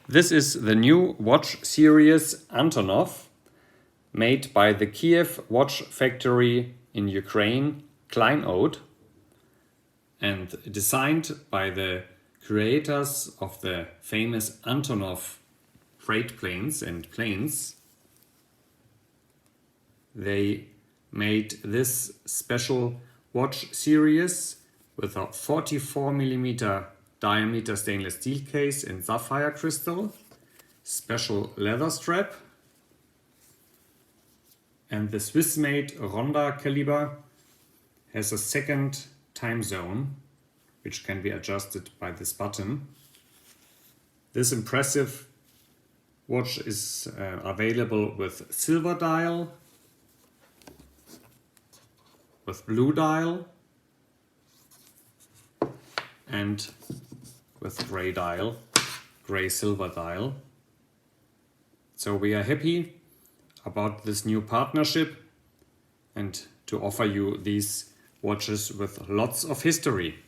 This is the new watch series Antonov, made by the Kiev watch factory in Ukraine, Kleynod, and designed by the creators of the famous Antonov freight planes and planes. They made this special watch series with a 44mm diameter stainless steel case in sapphire crystal, special leather strap, and the Swiss-made Ronda caliber has a second time zone, which can be adjusted by this button. This impressive watch is available with silver dial, with blue dial, and with gray dial, gray-silver dial. So we are happy about this new partnership and to offer you these watches with lots of history.